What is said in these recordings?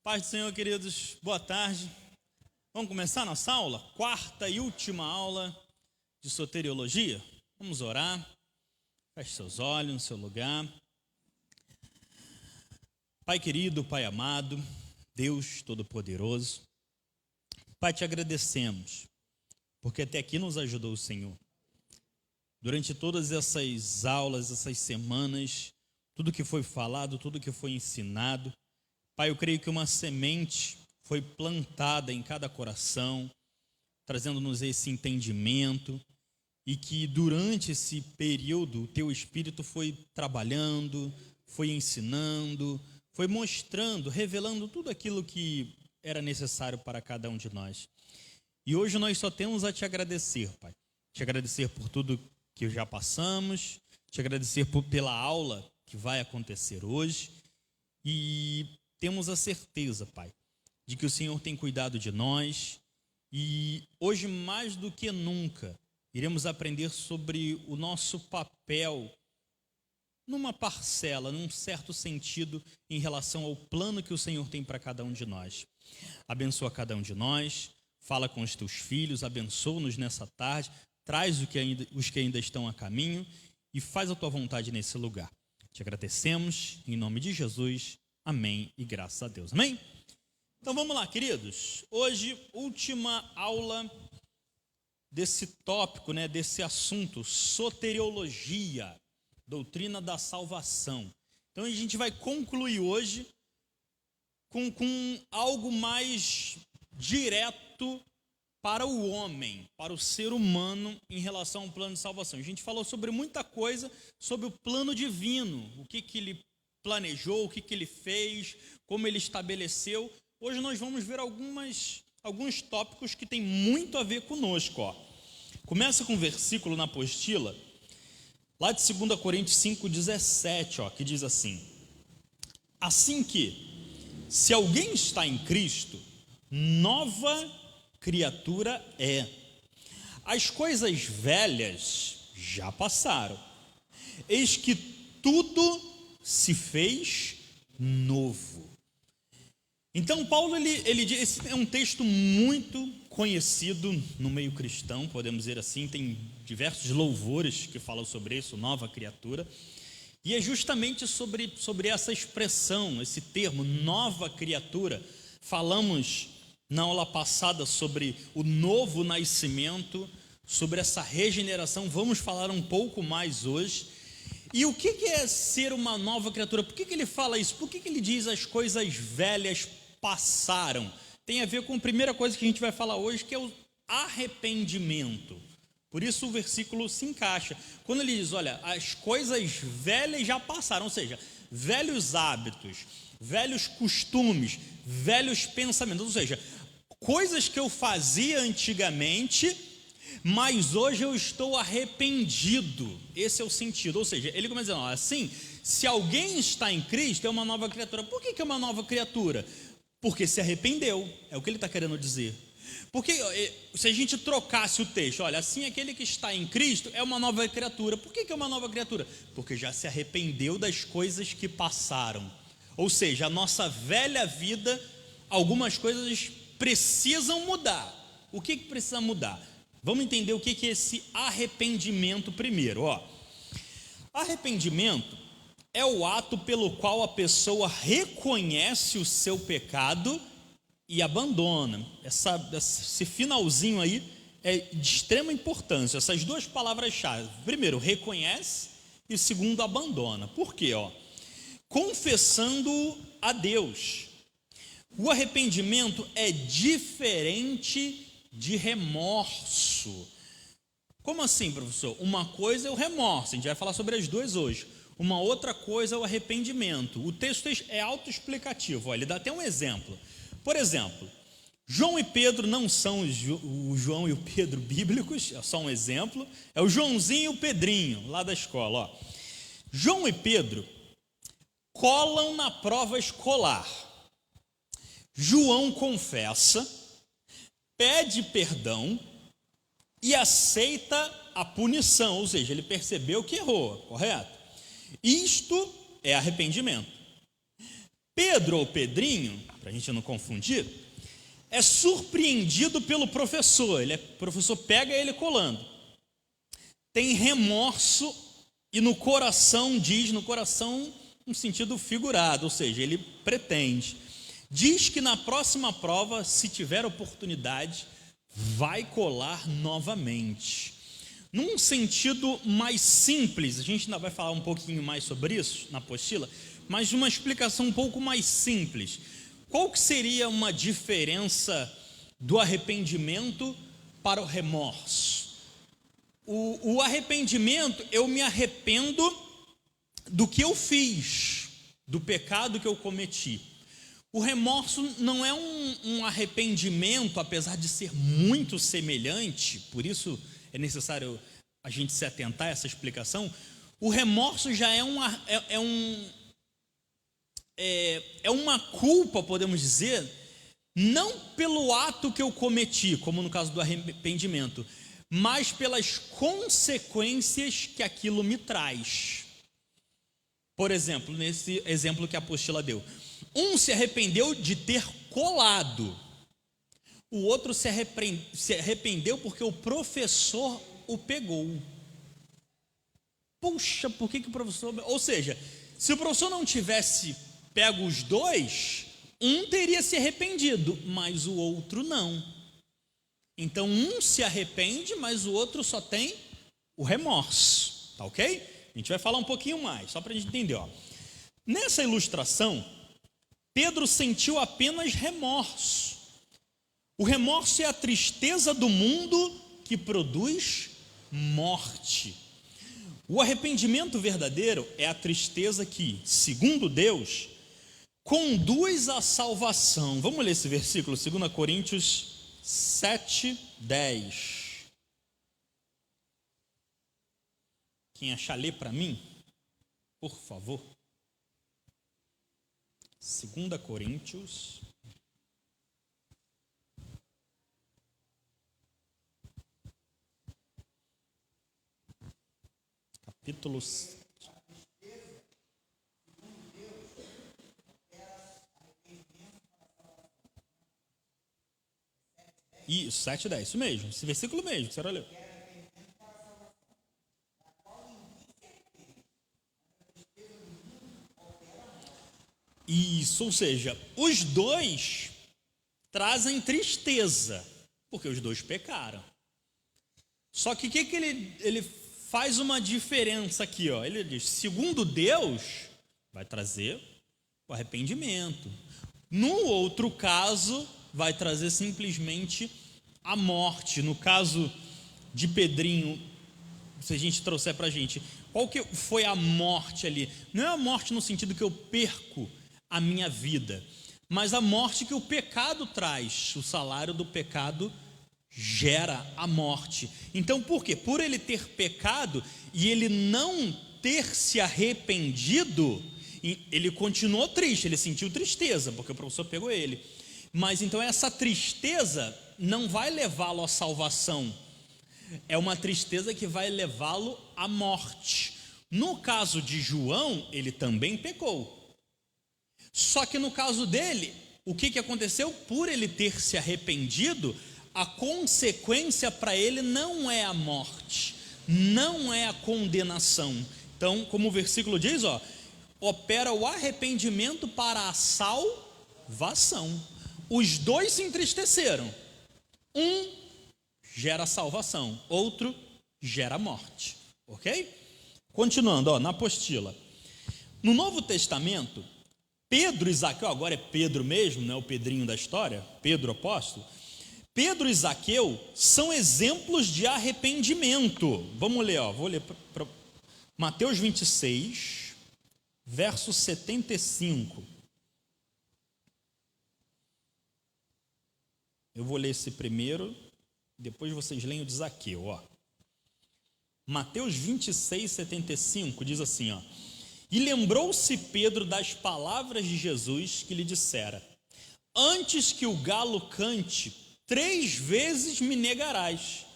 Paz do Senhor, queridos, boa tarde. Vamos começar nossa aula? Quarta e última aula de soteriologia. Vamos orar. Feche seus olhos no seu lugar. Pai querido, Pai amado, Deus Todo-Poderoso, Pai, te agradecemos, porque até aqui nos ajudou o Senhor. Durante todas essas aulas, essas semanas, tudo que foi falado, tudo que foi ensinado, Pai, eu creio que uma semente foi plantada em cada coração, trazendo-nos esse entendimento, e que durante esse período o Teu Espírito foi trabalhando, foi ensinando, foi mostrando, revelando tudo aquilo que era necessário para cada um de nós. E hoje nós só temos a Te agradecer, Pai. Te agradecer por tudo que já passamos, Te agradecer pela aula que vai acontecer hoje, e temos a certeza, Pai, de que o Senhor tem cuidado de nós, e hoje mais do que nunca iremos aprender sobre o nosso papel numa parcela, num certo sentido, em relação ao plano que o Senhor tem para cada um de nós. Abençoa cada um de nós, fala com os Teus filhos, abençoa-nos nessa tarde, traz os que ainda estão a caminho e faz a Tua vontade nesse lugar. Te agradecemos, em nome de Jesus, amém e graças a Deus, amém? Então vamos lá, queridos, hoje, última aula desse tópico, desse assunto, soteriologia, doutrina da salvação. Então a gente vai concluir hoje com algo mais direto para o homem, para o ser humano em relação ao plano de salvação. A gente falou sobre muita coisa, sobre o plano divino, o que ele planejou, o que ele fez, como ele estabeleceu. Hoje nós vamos ver alguns tópicos que têm muito a ver conosco. Começa com um versículo na apostila, lá de 2 Coríntios 5,17, que diz assim: assim que, se alguém está em Cristo, nova criatura é. As coisas velhas já passaram, eis que tudo se fez novo. Então Paulo, ele diz, esse é um texto muito conhecido no meio cristão, podemos dizer assim, tem diversos louvores que falam sobre isso, nova criatura, e é justamente sobre essa expressão, esse termo, nova criatura. Falamos na aula passada sobre o novo nascimento, sobre essa regeneração, vamos falar um pouco mais hoje. E o que é ser uma nova criatura? Por que ele fala isso? Por que ele diz as coisas velhas passaram? Tem a ver com a primeira coisa que a gente vai falar hoje, que é o arrependimento. Por isso o versículo se encaixa. Quando ele diz, olha, as coisas velhas já passaram, ou seja, velhos hábitos, velhos costumes, velhos pensamentos, ou seja, coisas que eu fazia antigamente, mas hoje eu estou arrependido. Esse é o sentido. Ou seja, ele começa dizendo, assim, se alguém está em Cristo, é uma nova criatura. Por que é uma nova criatura? Porque se arrependeu, é o que ele está querendo dizer. Porque se a gente trocasse o texto, olha, assim aquele que está em Cristo é uma nova criatura. Por que é uma nova criatura? Porque já se arrependeu das coisas que passaram. Ou seja, a nossa velha vida, algumas coisas precisam mudar. O que precisa mudar? Vamos entender o que é esse arrependimento primeiro. Arrependimento é o ato pelo qual a pessoa reconhece o seu pecado e abandona. Esse finalzinho aí é de extrema importância, essas duas palavras-chave. Primeiro, reconhece, e segundo, abandona. Por quê? Confessando a Deus. O arrependimento é diferente de remorso. Como assim, professor? Uma coisa é o remorso, a gente vai falar sobre as duas hoje. Uma outra coisa é o arrependimento. O texto é autoexplicativo, ele dá até um exemplo. Por exemplo, João e Pedro não são o João e o Pedro bíblicos, é só um exemplo. É o Joãozinho e o Pedrinho, lá da escola. João e Pedro colam na prova escolar. João confessa, pede perdão e aceita a punição, ou seja, ele percebeu que errou, correto? Isto é arrependimento. Pedro ou Pedrinho para a gente não confundir, é surpreendido pelo professor. O professor pega ele colando. Tem remorso e no coração, diz no coração um sentido figurado, ou seja, ele pretende. Diz que na próxima prova, se tiver oportunidade, vai colar novamente. Num sentido mais simples, a gente ainda vai falar um pouquinho mais sobre isso na apostila, mas uma explicação um pouco mais simples. Qual que seria uma diferença do arrependimento para o remorso? O arrependimento, eu me arrependo do que eu fiz, do pecado que eu cometi. O remorso não é um arrependimento, apesar de ser muito semelhante, por isso é necessário a gente se atentar a essa explicação. O remorso já é uma culpa, podemos dizer, não pelo ato que eu cometi, como no caso do arrependimento, mas pelas consequências que aquilo me traz. Por exemplo, nesse exemplo que a apostila deu, um se arrependeu de ter colado, o outro se arrependeu porque o professor o pegou. Puxa, por que o professor... Ou seja, se o professor não tivesse pego os dois, um teria se arrependido, mas o outro não. Então um se arrepende, mas o outro só tem o remorso, tá ok? A gente vai falar um pouquinho mais, só para a gente entender. Ó. Nessa ilustração, Pedro sentiu apenas remorso. O remorso é a tristeza do mundo que produz morte. O arrependimento verdadeiro é a tristeza que, segundo Deus, conduz à salvação. Vamos ler esse versículo, 2 Coríntios 7:10. Quem achar, lê para mim, por favor. 2 Coríntios. Capítulo. Isso, 7:10, isso mesmo, esse versículo mesmo que você leu. Isso, ou seja, os dois trazem tristeza, porque os dois pecaram. Só que o que ele faz uma diferença aqui, ó. Ele diz, segundo Deus, vai trazer o arrependimento. No outro caso, vai trazer simplesmente a morte. No caso de Pedrinho, se a gente trouxer para a gente, qual que foi a morte ali? Não é a morte no sentido que eu perco a minha vida, mas a morte que o pecado traz. O salário do pecado gera a morte. Então por quê? Por ele ter pecado e ele não ter se arrependido, ele continuou triste, ele sentiu tristeza, porque o professor pegou ele. Mas então essa tristeza não vai levá-lo à salvação, é uma tristeza que vai levá-lo à morte. No caso de João, ele também pecou. Só que no caso dele, o que aconteceu? Por ele ter se arrependido, a consequência para ele não é a morte, não é a condenação. Então, como o versículo diz, ó, opera o arrependimento para a salvação. Os dois se entristeceram. Um gera salvação, outro gera morte. Ok? Continuando, ó, na apostila. No Novo Testamento, Pedro e Zaqueu, agora é Pedro mesmo, não é o Pedrinho da história, Pedro apóstolo. Pedro e Zaqueu são exemplos de arrependimento. Vamos ler, ó, vou ler para Mateus 26, verso 75. Eu vou ler esse primeiro, depois vocês leem o de Zaqueu, ó. Mateus 26, 75 diz assim, ó: e lembrou-se Pedro das palavras de Jesus que lhe dissera: antes que o galo cante, 3 vezes me negarás.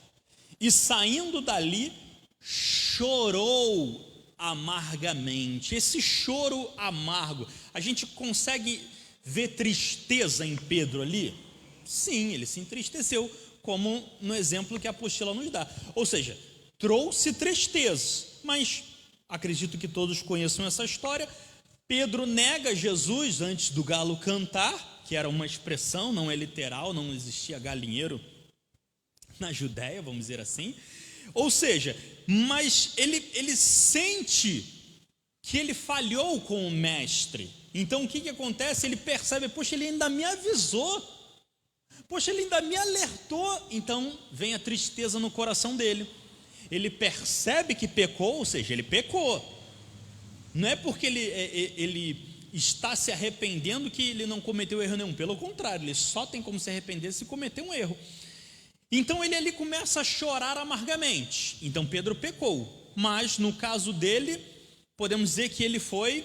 E saindo dali, chorou amargamente. Esse choro amargo, a gente consegue vê tristeza em Pedro ali? Sim, ele se entristeceu, como no exemplo que a apostila nos dá. Ou seja, trouxe tristeza, mas acredito que todos conheçam essa história. Pedro nega Jesus antes do galo cantar, que era uma expressão, não é literal, não existia galinheiro na Judéia, vamos dizer assim. Ou seja, mas ele sente que ele falhou com o mestre. Então o que acontece? Ele percebe, poxa, ele ainda me avisou, poxa, ele ainda me alertou. Então vem a tristeza no coração dele. Ele percebe que pecou, ou seja, ele pecou. Não é porque ele está se arrependendo que ele não cometeu erro nenhum. Pelo contrário, ele só tem como se arrepender se cometer um erro. Então ele ali começa a chorar amargamente. Então Pedro pecou, mas no caso dele, podemos dizer que ele foi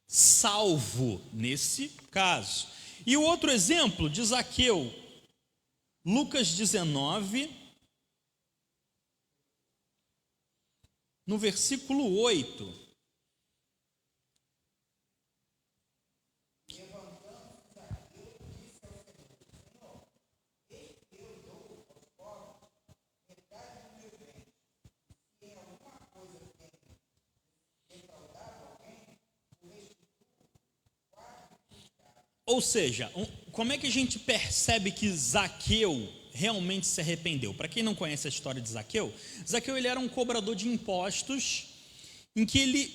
salvo nesse caso. E o outro exemplo de Zaqueu, Lucas 19, no versículo 8. Ou seja, como é que a gente percebe que Zaqueu realmente se arrependeu? Para quem não conhece a história de Zaqueu, Zaqueu ele era um cobrador de impostos em que ele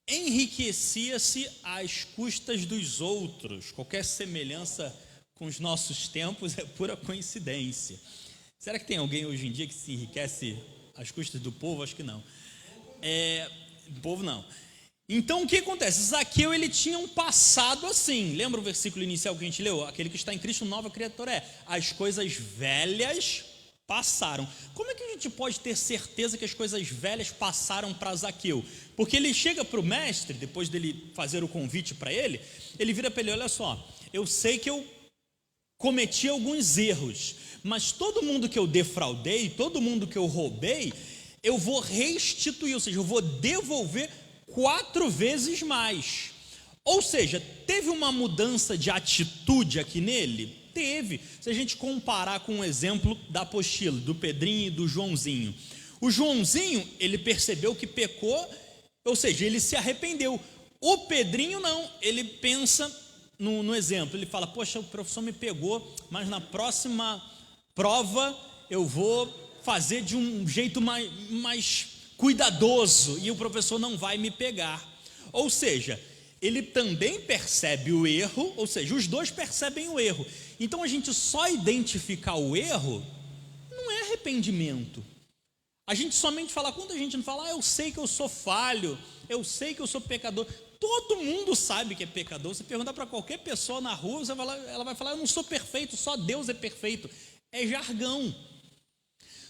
enriquecia-se às custas dos outros. Qualquer semelhança com os nossos tempos é pura coincidência. Será que tem alguém hoje em dia que se enriquece às custas do povo? Acho que não. Do povo não. Então o que acontece? Zaqueu ele tinha um passado assim. Lembra o versículo inicial que a gente leu? Aquele que está em Cristo, nova criatura é. As coisas velhas passaram. Como é que a gente pode ter certeza que as coisas velhas passaram para Zaqueu? Porque ele chega para o mestre, depois dele fazer o convite para ele, ele vira para ele, olha só, eu sei que eu cometi alguns erros, mas todo mundo que eu defraudei, todo mundo que eu roubei, eu vou restituir, ou seja, eu vou devolver 4 vezes mais. Ou seja, teve uma mudança de atitude aqui nele? Teve. Se a gente comparar com o exemplo da apostila, do Pedrinho e do Joãozinho. O Joãozinho, ele percebeu que pecou, ou seja, ele se arrependeu. O Pedrinho não, ele pensa no exemplo, ele fala, poxa, o professor me pegou, mas na próxima prova eu vou fazer de um jeito mais cuidadoso e o professor não vai me pegar. Ou seja, ele também percebe o erro, ou seja, os dois percebem o erro. Então a gente só identificar o erro não é arrependimento. A gente somente fala, quando a gente não fala, eu sei que eu sou falho, eu sei que eu sou pecador. Todo mundo sabe que é pecador. Você perguntar para qualquer pessoa na rua, ela vai falar, eu não sou perfeito, só Deus é perfeito. É jargão.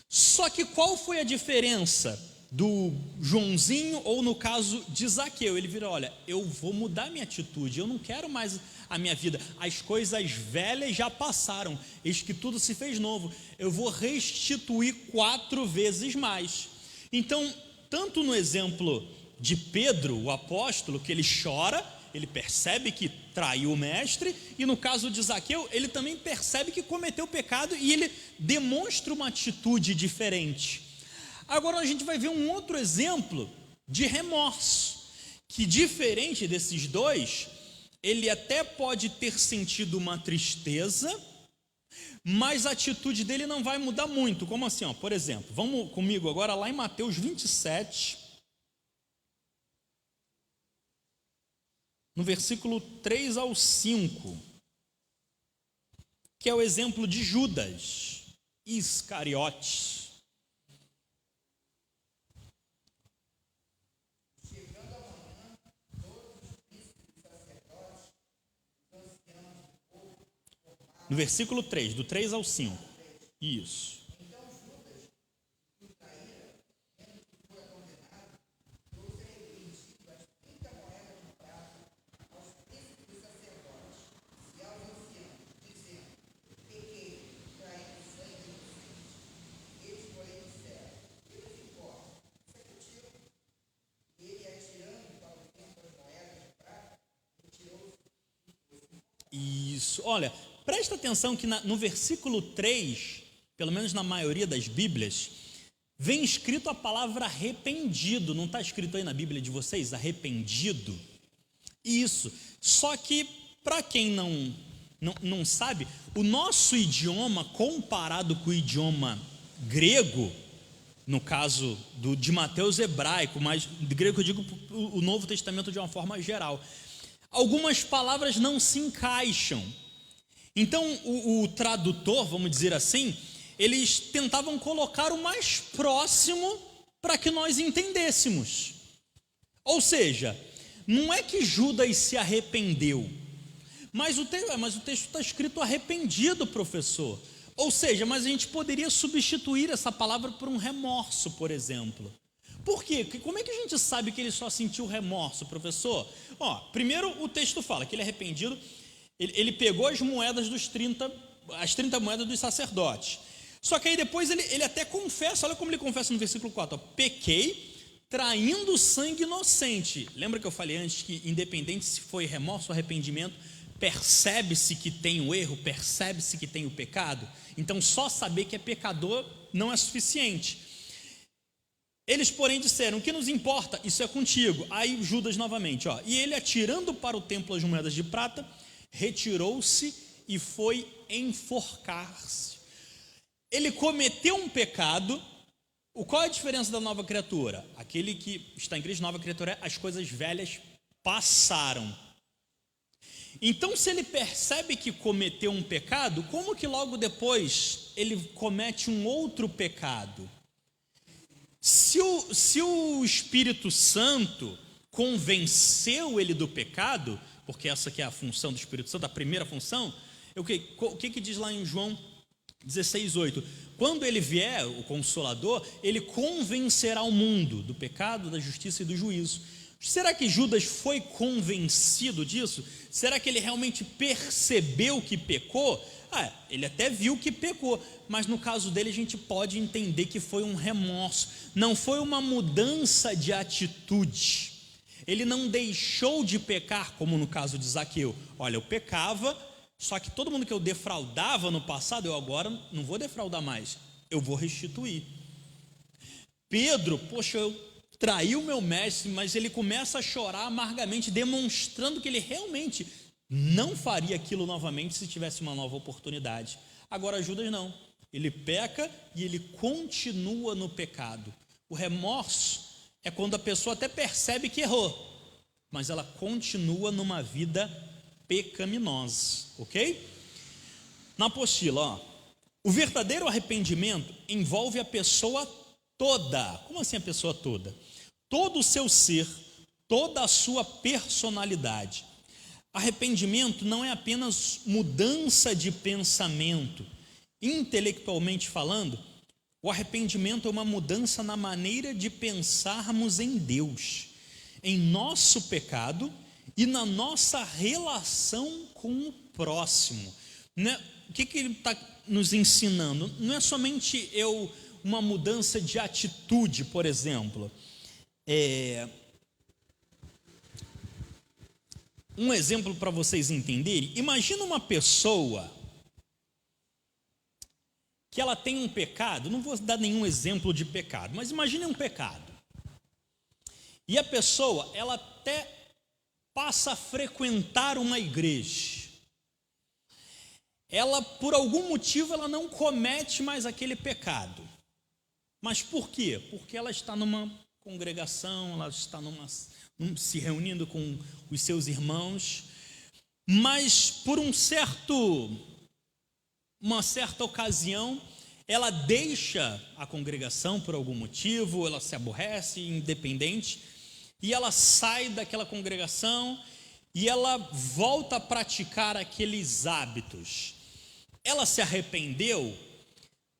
Só que qual foi a diferença do Joãozinho ou no caso de Zaqueu? Ele vira, olha, eu vou mudar minha atitude, eu não quero mais a minha vida, as coisas velhas já passaram, eis que tudo se fez novo, eu vou restituir 4 vezes mais. Então, tanto no exemplo de Pedro, o apóstolo, que ele chora, ele percebe que traiu o mestre, e no caso de Zaqueu, ele também percebe que cometeu pecado e ele demonstra uma atitude diferente. Agora a gente vai ver um outro exemplo de remorso, que diferente desses dois, ele até pode ter sentido uma tristeza, mas a atitude dele não vai mudar muito. Como assim? Por exemplo, vamos comigo agora lá em Mateus 27, no versículo 3 ao 5, que é o exemplo de Judas Iscariotes. No versículo 3, do 3 ao 5. Isso. Isso. Olha, presta atenção que no versículo 3, pelo menos na maioria das Bíblias, vem escrito a palavra arrependido. Não está escrito aí na Bíblia de vocês, arrependido? Isso. Só que, para quem não sabe, o nosso idioma, comparado com o idioma grego, no caso de Mateus, hebraico, mas de grego eu digo o Novo Testamento de uma forma geral, algumas palavras não se encaixam. Então o tradutor, vamos dizer assim, eles tentavam colocar o mais próximo para que nós entendêssemos. Ou seja, não é que Judas se arrependeu, mas o texto está escrito arrependido, professor. Ou seja, mas a gente poderia substituir essa palavra por um remorso, por exemplo. Por quê? Como é que a gente sabe que ele só sentiu remorso, professor? Primeiro o texto fala que ele é arrependido, ele pegou as moedas as 30 moedas dos sacerdotes. Só que aí depois ele até confessa, olha como ele confessa no versículo 4, pequei traindo sangue inocente. Lembra que eu falei antes que independente se foi remorso ou arrependimento, percebe-se que tem o erro, percebe-se que tem o pecado. Então só saber que é pecador não é suficiente. Eles porém disseram, o que nos importa, isso é contigo. Aí Judas novamente, e ele atirando para o templo as moedas de prata, retirou-se e foi enforcar-se. Ele cometeu um pecado. Qual é a diferença da nova criatura? Aquele que está em Cristo, nova criatura, as coisas velhas passaram. Então, se ele percebe que cometeu um pecado, como que logo depois ele comete um outro pecado? Se o Espírito Santo convenceu ele do pecado, porque essa que é a função do Espírito Santo, a primeira função, o que diz lá em João 16:8? Quando ele vier, o Consolador, ele convencerá o mundo do pecado, da justiça e do juízo. Será que Judas foi convencido disso? Será que ele realmente percebeu que pecou? Ele até viu que pecou, mas no caso dele a gente pode entender que foi um remorso, não foi uma mudança de atitude. Ele não deixou de pecar, como no caso de Zaqueu. Olha, eu pecava, só que todo mundo que eu defraudava no passado, eu agora não vou defraudar mais, eu vou restituir. Pedro, eu traí o meu mestre, mas ele começa a chorar amargamente, demonstrando que ele realmente não faria aquilo novamente se tivesse uma nova oportunidade. Agora Judas não, ele peca e ele continua no pecado. O remorso é quando a pessoa até percebe que errou, mas ela continua numa vida pecaminosa, ok? Na apostila, o verdadeiro arrependimento envolve a pessoa toda. Como assim a pessoa toda? Todo o seu ser, toda a sua personalidade. Arrependimento não é apenas mudança de pensamento. Intelectualmente falando, o arrependimento é uma mudança na maneira de pensarmos em Deus, em nosso pecado e na nossa relação com o próximo. O que ele está nos ensinando? Não é somente uma mudança de atitude, por exemplo. Um exemplo para vocês entenderem. Imagina uma pessoa que ela tem um pecado. Não vou dar nenhum exemplo de pecado, mas imagine um pecado. E a pessoa, ela até passa a frequentar uma igreja. Ela, por algum motivo, ela não comete mais aquele pecado. Mas por quê? Porque ela está numa congregação, ela está se reunindo com os seus irmãos, mas por uma certa ocasião, ela deixa a congregação por algum motivo, ela se aborrece, independente, e ela sai daquela congregação e ela volta a praticar aqueles hábitos. Ela se arrependeu?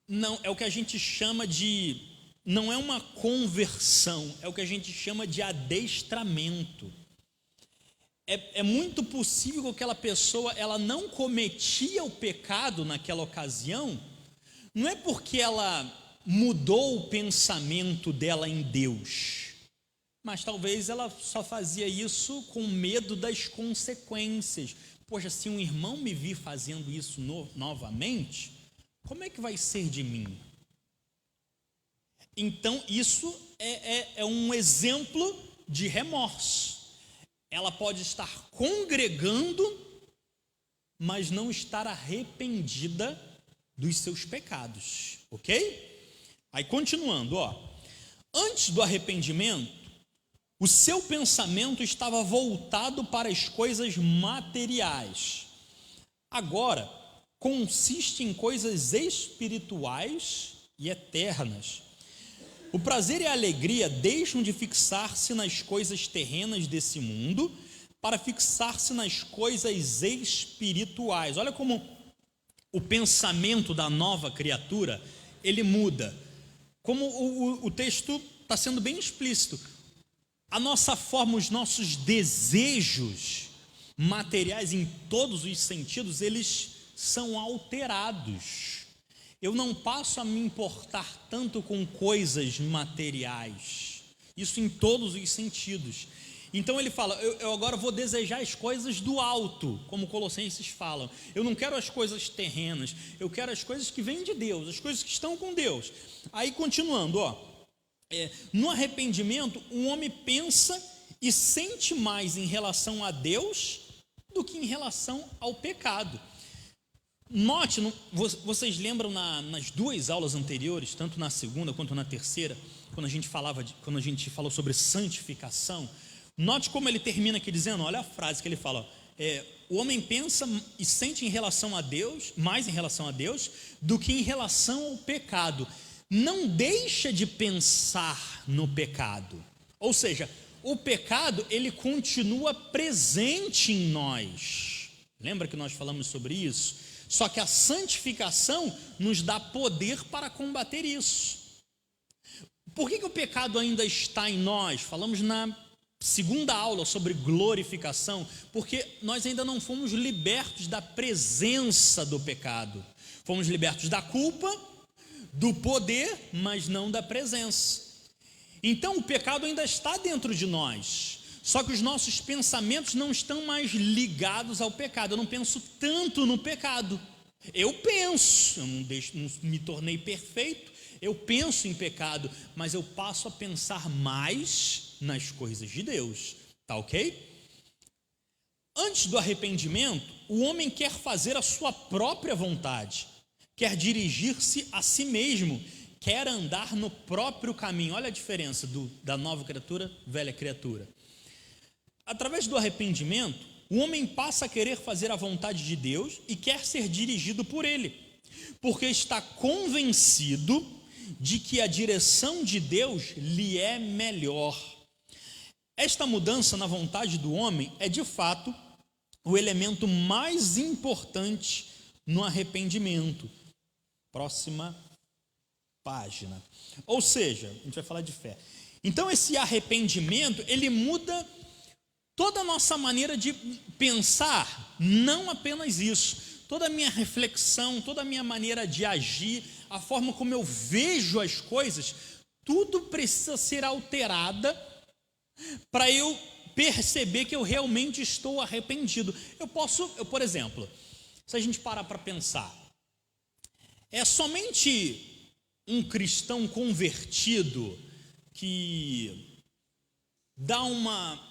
Não, é o que a gente chama de... Não é uma conversão, é o que a gente chama de adestramento. É muito possível que aquela pessoa, ela não cometia o pecado naquela ocasião, não é porque ela mudou o pensamento dela em Deus, mas talvez ela só fazia isso com medo das consequências, poxa, se um irmão me vir fazendo isso novamente, como é que vai ser de mim? Então, isso é um exemplo de remorso. Ela pode estar congregando, mas não estar arrependida dos seus pecados, ok? Aí, continuando, antes do arrependimento, o seu pensamento estava voltado para as coisas materiais. Agora, consiste em coisas espirituais e eternas. O prazer e a alegria deixam de fixar-se nas coisas terrenas desse mundo para fixar-se nas coisas espirituais. Olha como o pensamento da nova criatura, ele muda. Como o texto está sendo bem explícito. A nossa forma, os nossos desejos materiais em todos os sentidos, eles são alterados. Eu não passo a me importar tanto com coisas materiais, isso em todos os sentidos. Então ele fala, eu agora vou desejar as coisas do alto, como Colossenses falam. Eu não quero as coisas terrenas, eu quero as coisas que vêm de Deus, as coisas que estão com Deus. Aí continuando, no arrependimento, o homem pensa e sente mais em relação a Deus do que em relação ao pecado. Note, vocês lembram nas duas aulas anteriores, tanto na segunda quanto na terceira, quando a gente falou sobre santificação, note como ele termina aqui dizendo, olha a frase que ele fala, o homem pensa e sente em relação a Deus, mais em relação a Deus, do que em relação ao pecado. Não deixa de pensar no pecado, ou seja, o pecado ele continua presente em nós. Lembra que nós falamos sobre isso? Só que a santificação nos dá poder para combater isso. Por que o pecado ainda está em nós? Falamos na segunda aula sobre glorificação, porque nós ainda não fomos libertos da presença do pecado. Fomos libertos da culpa, do poder, mas não da presença. Então o pecado ainda está dentro de nós. Só que os nossos pensamentos não estão mais ligados ao pecado. Eu não penso tanto no pecado. Eu penso, eu não me tornei perfeito, eu penso em pecado, mas eu passo a pensar mais nas coisas de Deus. Tá ok? Antes do arrependimento, o homem quer fazer a sua própria vontade, quer dirigir-se a si mesmo, quer andar no próprio caminho. Olha a diferença da nova criatura, velha criatura. Através do arrependimento, o homem passa a querer fazer a vontade de Deus e quer ser dirigido por Ele, porque está convencido de que a direção de Deus lhe é melhor. Esta mudança na vontade do homem é, de fato, o elemento mais importante no arrependimento. Próxima página. Ou seja, a gente vai falar de fé. Então, esse arrependimento, ele muda toda a nossa maneira de pensar, não apenas isso, toda a minha reflexão, toda a minha maneira de agir, a forma como eu vejo as coisas, tudo precisa ser alterada para eu perceber que eu realmente estou arrependido. Por exemplo, se a gente parar para pensar, é somente um cristão convertido que dá uma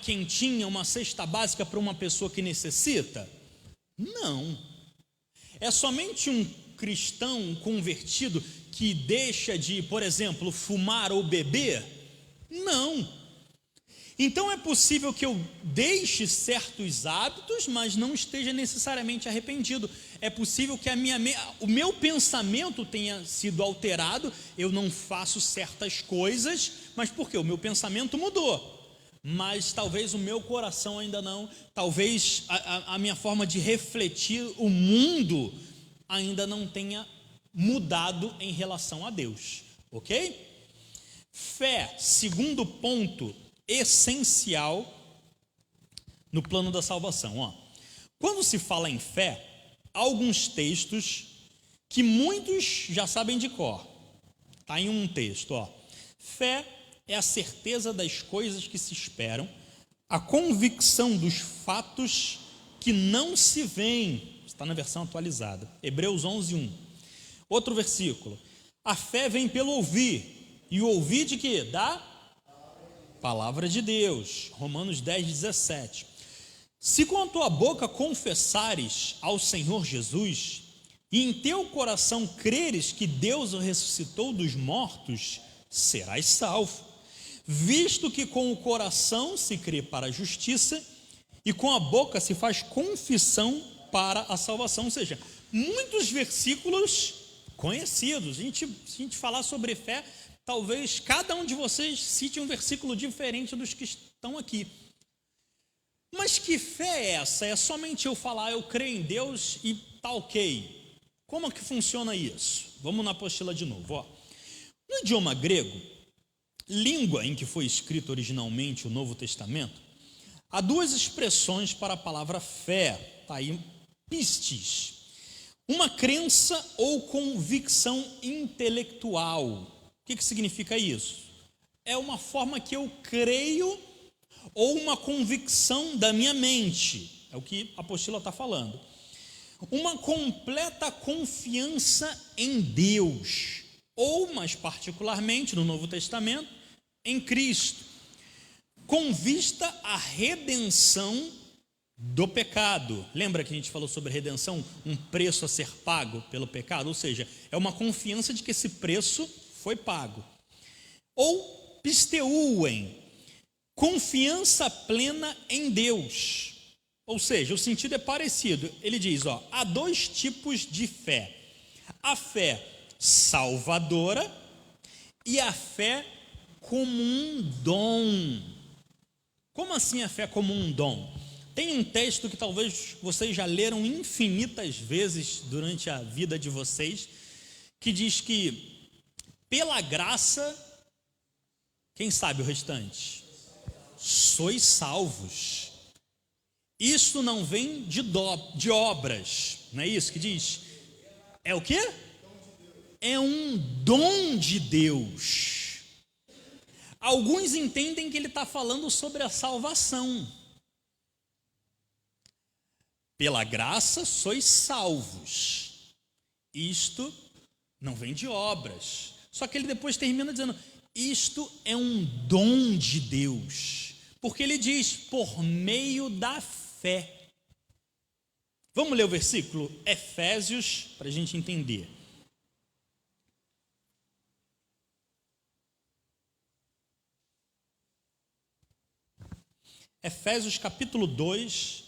quentinha, uma cesta básica para uma pessoa que necessita? Não. É somente um cristão convertido que deixa de, por exemplo, fumar ou beber? Não. Então é possível que eu deixe certos hábitos, mas não esteja necessariamente arrependido. É possível que o meu pensamento tenha sido alterado, eu não faço certas coisas, mas por quê? O meu pensamento mudou. Mas talvez o meu coração ainda não, talvez a minha forma de refletir o mundo ainda não tenha mudado em relação a Deus, ok? Fé, segundo ponto essencial no plano da salvação. Quando se fala em fé, há alguns textos que muitos já sabem de cor. Está em um texto, Fé é a certeza das coisas que se esperam, a convicção dos fatos que não se veem. Está na versão atualizada. Hebreus 11:1. Outro versículo. A fé vem pelo ouvir. E o ouvir de quê? Da palavra de Deus. Romanos 10:17. Se com a tua boca confessares ao Senhor Jesus, e em teu coração creres que Deus o ressuscitou dos mortos, serás salvo. Visto que com o coração se crê para a justiça, e com a boca se faz confissão para a salvação. Ou seja, muitos versículos conhecidos. Se a gente falar sobre fé, talvez cada um de vocês cite um versículo diferente dos que estão aqui. Mas que fé é essa? É somente eu falar, eu creio em Deus e tá ok. Como é que funciona isso? Vamos na apostila de novo. Ó. No idioma grego, língua em que foi escrito originalmente o Novo Testamento, há duas expressões para a palavra fé. Está aí, pistis. Uma crença ou convicção intelectual. O que significa isso? É uma forma que eu creio ou uma convicção da minha mente. É o que a apostila está falando. Uma completa confiança em Deus, ou mais particularmente no Novo Testamento, em Cristo, com vista à redenção do pecado. Lembra que a gente falou sobre redenção? Um preço a ser pago pelo pecado, ou seja, é uma confiança de que esse preço foi pago. Ou pisteuem, confiança plena em Deus. Ou seja, o sentido é parecido. Ele diz, ó, há dois tipos de fé. A fé salvadora e a fé como um dom. Como assim a fé como um dom? Tem um texto que talvez vocês já leram infinitas vezes durante a vida de vocês, que diz que pela graça, quem sabe o restante? Sois salvos. Isso não vem de obras, não é isso que diz? É o quê? É um dom de Deus. Alguns entendem que ele está falando sobre a salvação. Pela graça sois salvos. Isto não vem de obras. Só que ele depois termina dizendo, isto é um dom de Deus. Porque ele diz, por meio da fé. Vamos ler o versículo Efésios para a gente entender. Efésios capítulo 2,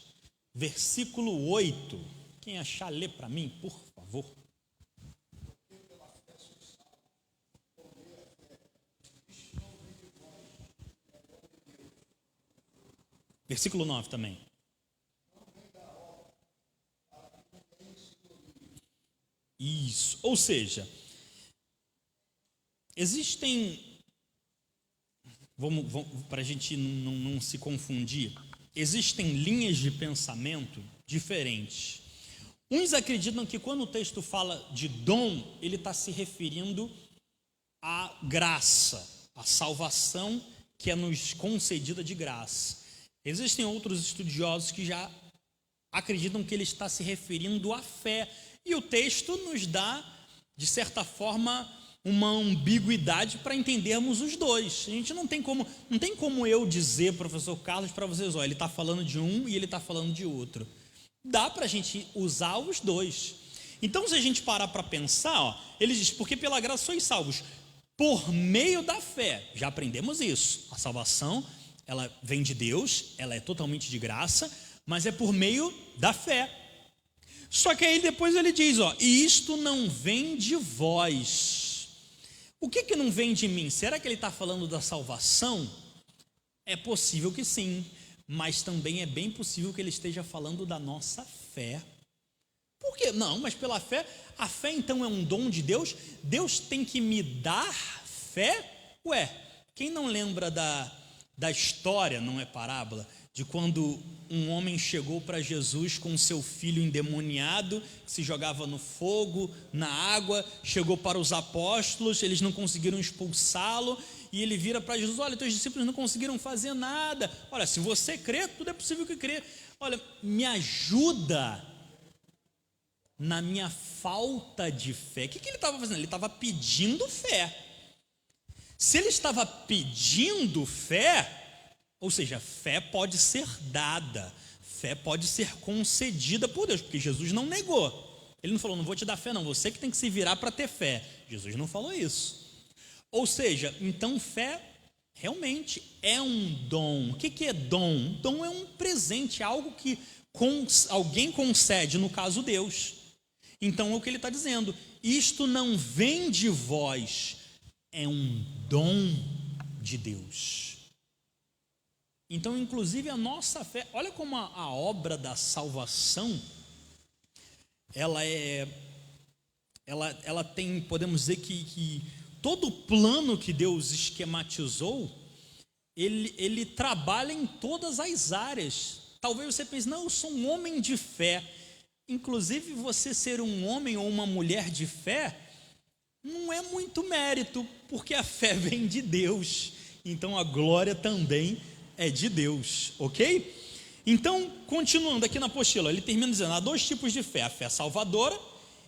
versículo 8. Quem achar, lê para mim, por favor. Versículo 9 também. Isso, ou seja, existem, para a gente não se confundir, existem linhas de pensamento diferentes. Uns acreditam que quando o texto fala de dom, ele está se referindo à graça, à salvação que é nos concedida de graça. Existem outros estudiosos que já acreditam que ele está se referindo à fé. E o texto nos dá, de certa forma, uma ambiguidade para entendermos os dois. A gente não tem como eu dizer, professor Carlos, para vocês, ó, ele está falando de um e ele está falando de outro. Dá para a gente usar os dois. Então, se a gente parar para pensar, ó, ele diz, porque pela graça sois salvos, por meio da fé. Já aprendemos isso. A salvação, ela vem de Deus, ela é totalmente de graça, mas é por meio da fé. Só que aí depois ele diz, ó, e isto não vem de vós. O que não vem de mim? Será que ele está falando da salvação? É possível que sim, mas também é bem possível que ele esteja falando da nossa fé. Por quê? Não, mas pela fé, a fé então é um dom de Deus? Deus tem que me dar fé? Ué, quem não lembra da história, não é parábola, de quando um homem chegou para Jesus com seu filho endemoniado, que se jogava no fogo, na água, chegou para os apóstolos, eles não conseguiram expulsá-lo, e ele vira para Jesus: olha, teus discípulos não conseguiram fazer nada, olha, se você crê, tudo é possível que crê, olha, me ajuda na minha falta de fé. O que ele estava fazendo? Ele estava pedindo fé. Se ele estava pedindo fé, ou seja, fé pode ser dada, fé pode ser concedida por Deus, porque Jesus não negou. Ele não falou: não vou te dar fé não, você que tem que se virar para ter fé. Jesus não falou isso. Ou seja, então fé realmente é um dom. O que é dom? Dom é um presente, algo que alguém concede, no caso Deus. Então é o que ele está dizendo: isto não vem de vós, é um dom de Deus. Então, inclusive, a nossa fé, olha como a obra da salvação, ela tem, podemos dizer que todo o plano que Deus esquematizou, ele trabalha em todas as áreas. Talvez você pense: não, eu sou um homem de fé. Inclusive, você ser um homem ou uma mulher de fé não é muito mérito, porque a fé vem de Deus, então a glória também é de Deus, ok? Então, continuando aqui na apostila, ele termina dizendo: há dois tipos de fé, a fé salvadora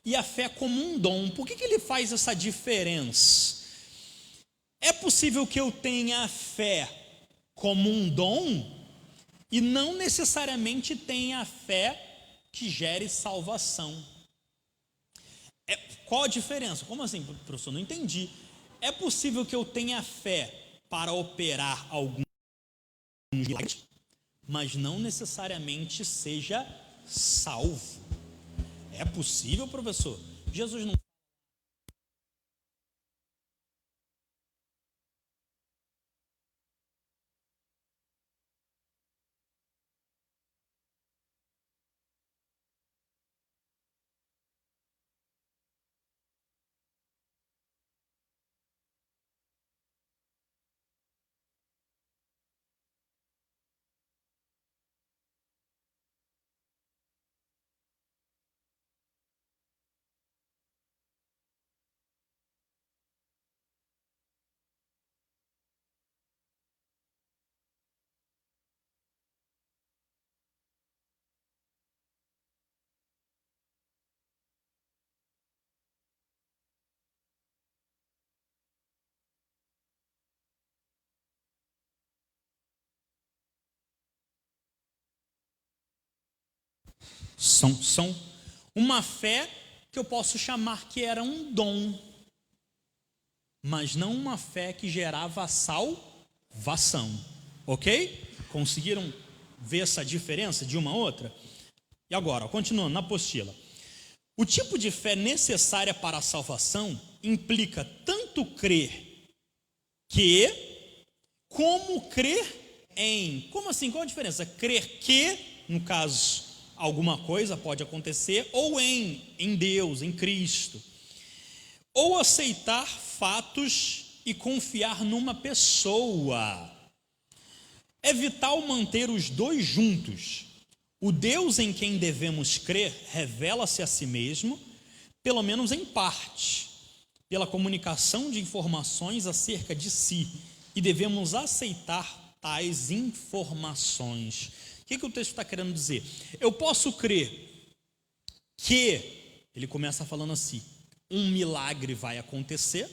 e a fé como um dom. Por que ele faz essa diferença? É possível que eu tenha fé como um dom e não necessariamente tenha a fé que gere salvação. Qual a diferença? Como assim, professor? Não entendi. É possível que eu tenha fé para operar alguns milagres, mas não necessariamente seja salvo. É possível, professor? Jesus não... São uma fé que eu posso chamar que era um dom, mas não uma fé que gerava salvação, ok? Conseguiram ver essa diferença de uma a outra? E agora, continuando na apostila, o tipo de fé necessária para a salvação implica tanto crer que, como crer em. Como assim? Qual a diferença? Crer que, no caso, alguma coisa pode acontecer, ou em Deus, em Cristo. Ou aceitar fatos e confiar numa pessoa. É vital manter os dois juntos. O Deus em quem devemos crer revela-se a si mesmo, pelo menos em parte, pela comunicação de informações acerca de si, e devemos aceitar tais informações. O que o texto está querendo dizer? Eu posso crer que, ele começa falando assim, um milagre vai acontecer,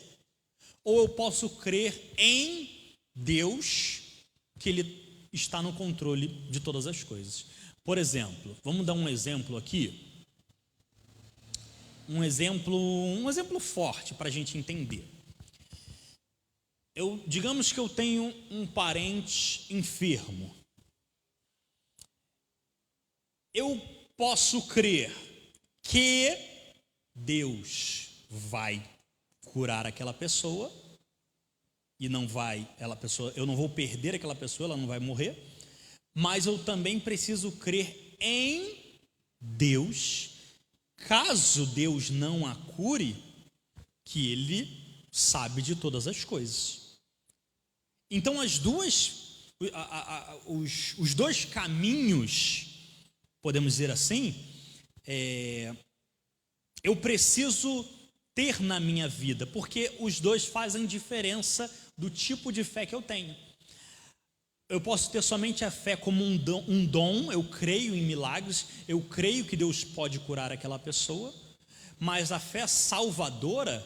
ou eu posso crer em Deus, que Ele está no controle de todas as coisas. Por exemplo, vamos dar um exemplo aqui, um exemplo forte para a gente entender. Digamos que eu tenho um parente enfermo. Eu posso crer que Deus vai curar aquela pessoa e eu não vou perder aquela pessoa, ela não vai morrer, mas eu também preciso crer em Deus, caso Deus não a cure, que Ele sabe de todas as coisas. Então os dois caminhos, podemos dizer assim, eu preciso ter na minha vida, porque os dois fazem diferença do tipo de fé que eu tenho. Eu posso ter somente a fé como um dom, eu creio em milagres, eu creio que Deus pode curar aquela pessoa, mas a fé salvadora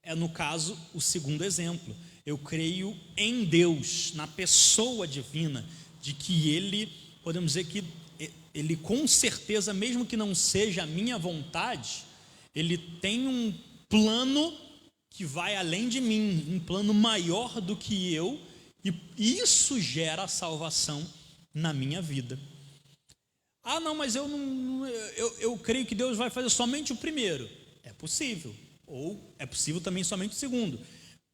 é, no caso, o segundo exemplo. Eu creio em Deus, na pessoa divina, de que Ele, podemos dizer que Ele com certeza, mesmo que não seja a minha vontade, Ele tem um plano que vai além de mim, um plano maior do que eu, e isso gera a salvação na minha vida. Ah, não, mas eu creio que Deus vai fazer somente o primeiro. É possível, ou é possível também somente o segundo,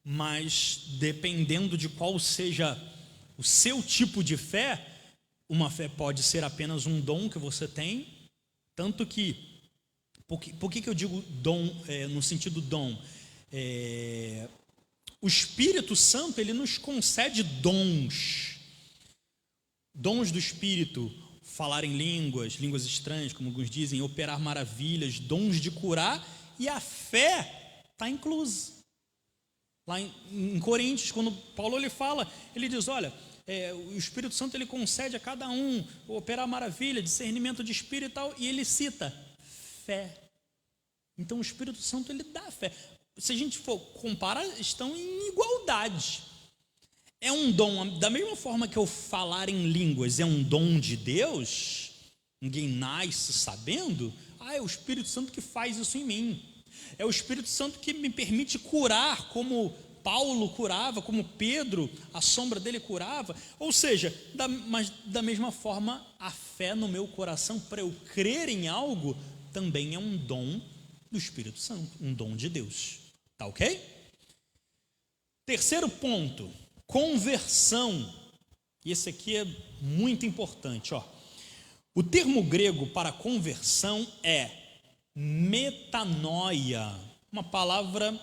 mas dependendo de qual seja o seu tipo de fé, uma fé pode ser apenas um dom que você tem, tanto que, por que eu digo dom, no sentido dom? O Espírito Santo, ele nos concede dons do Espírito, falar em línguas estranhas, como alguns dizem, operar maravilhas, dons de curar, e a fé está inclusa. Lá em Coríntios, quando Paulo ele fala, ele diz, olha, o Espírito Santo ele concede a cada um operar maravilha, discernimento de espírito e tal, e ele cita fé. Então o Espírito Santo ele dá fé. Se a gente for comparar, estão em igualdade. É um dom, da mesma forma que eu falar em línguas é um dom de Deus, ninguém nasce sabendo, é o Espírito Santo que faz isso em mim. É o Espírito Santo que me permite curar, como Paulo curava, como Pedro, a sombra dele curava. Ou seja, mas da mesma forma, a fé no meu coração, para eu crer em algo, também é um dom do Espírito Santo, um dom de Deus. Tá ok? Terceiro ponto, conversão. E esse aqui é muito importante, ó. O termo grego para conversão é metanoia, uma palavra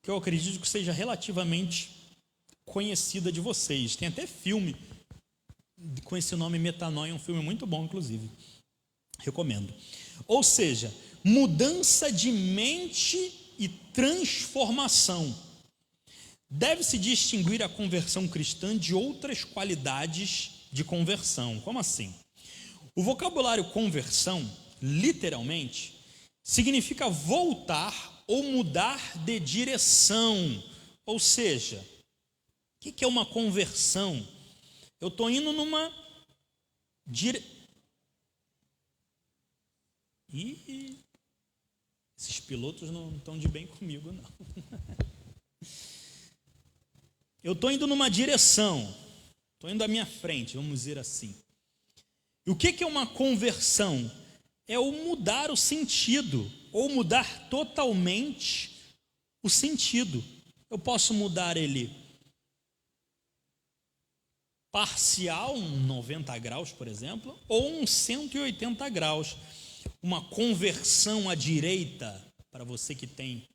que eu acredito que seja relativamente conhecida de vocês. Tem até filme com esse nome, Metanoia, um filme muito bom, inclusive. Recomendo. Ou seja, mudança de mente e transformação. Deve-se distinguir a conversão cristã de outras qualidades de conversão. Como assim? O vocabulário conversão, literalmente, significa voltar ou mudar de direção. Ou seja, o que é uma conversão? Eu estou indo numa esses pilotos não estão de bem comigo, não. Eu estou indo numa direção, estou indo à minha frente, vamos dizer assim. E o que é uma conversão? É o mudar o sentido, ou mudar totalmente o sentido. Eu posso mudar ele parcial, um 90 graus, por exemplo, ou um 180 graus. Uma conversão à direita, para você que tem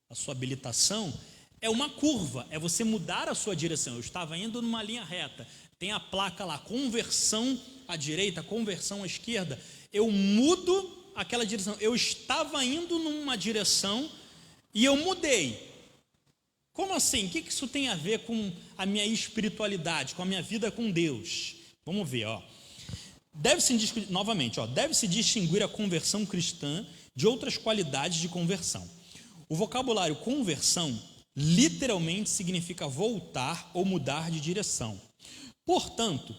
a sua habilitação, é uma curva, é você mudar a sua direção. Eu estava indo numa linha reta, tem a placa lá, conversão à direita, conversão à esquerda. Eu mudo aquela direção. Eu estava indo numa direção e eu mudei. Como assim? O que isso tem a ver com a minha espiritualidade, com a minha vida com Deus? Vamos ver, ó. Deve-se distinguir a conversão cristã de outras qualidades de conversão. O vocabulário conversão literalmente significa voltar ou mudar de direção. Portanto,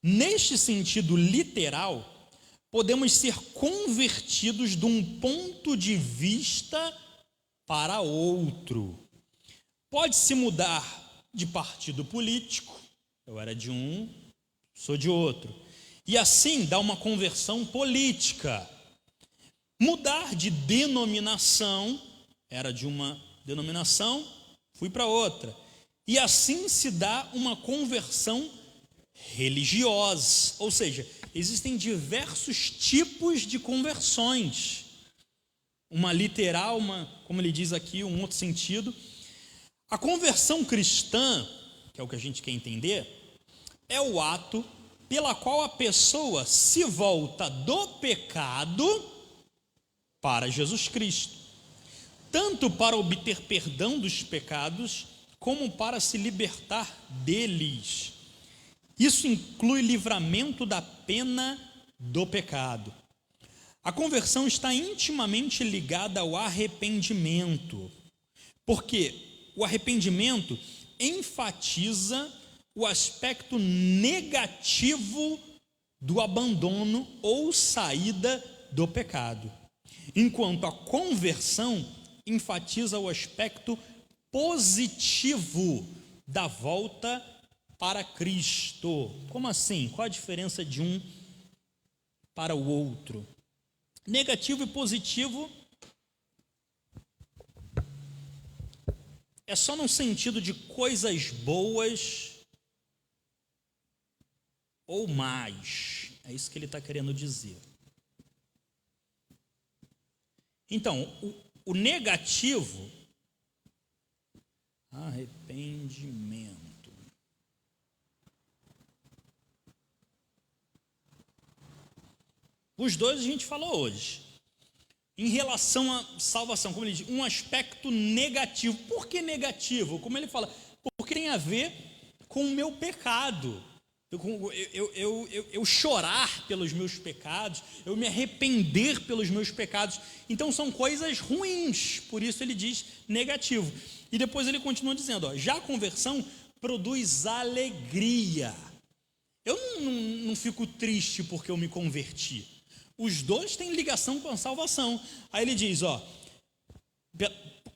neste sentido literal, podemos ser convertidos de um ponto de vista para outro. Pode-se mudar de partido político, eu era de um, sou de outro, e assim dá uma conversão política. Mudar de denominação, era de uma denominação, fui para outra, e assim se dá uma conversão religiosa, ou seja, existem diversos tipos de conversões, uma literal, como ele diz aqui, um outro sentido. A conversão cristã, que é o que a gente quer entender, é o ato pela qual a pessoa se volta do pecado para Jesus Cristo, tanto para obter perdão dos pecados, como para se libertar deles. Isso inclui livramento da pena do pecado. A conversão está intimamente ligada ao arrependimento, porque o arrependimento enfatiza o aspecto negativo do abandono ou saída do pecado, enquanto a conversão enfatiza o aspecto positivo da volta para Cristo. Como assim? Qual a diferença de um para o outro? Negativo e positivo é só no sentido de coisas boas ou mais. É isso que ele está querendo dizer. Então, o negativo, arrependimento. Os dois a gente falou hoje. Em relação à salvação, como ele diz, um aspecto negativo. Por que negativo? Como ele fala, porque tem a ver com o meu pecado. Eu chorar pelos meus pecados, eu me arrepender pelos meus pecados. Então são coisas ruins, por isso ele diz negativo. E depois ele continua dizendo, já a conversão produz alegria. Eu não fico triste porque eu me converti. Os dois têm ligação com a salvação. Aí ele diz,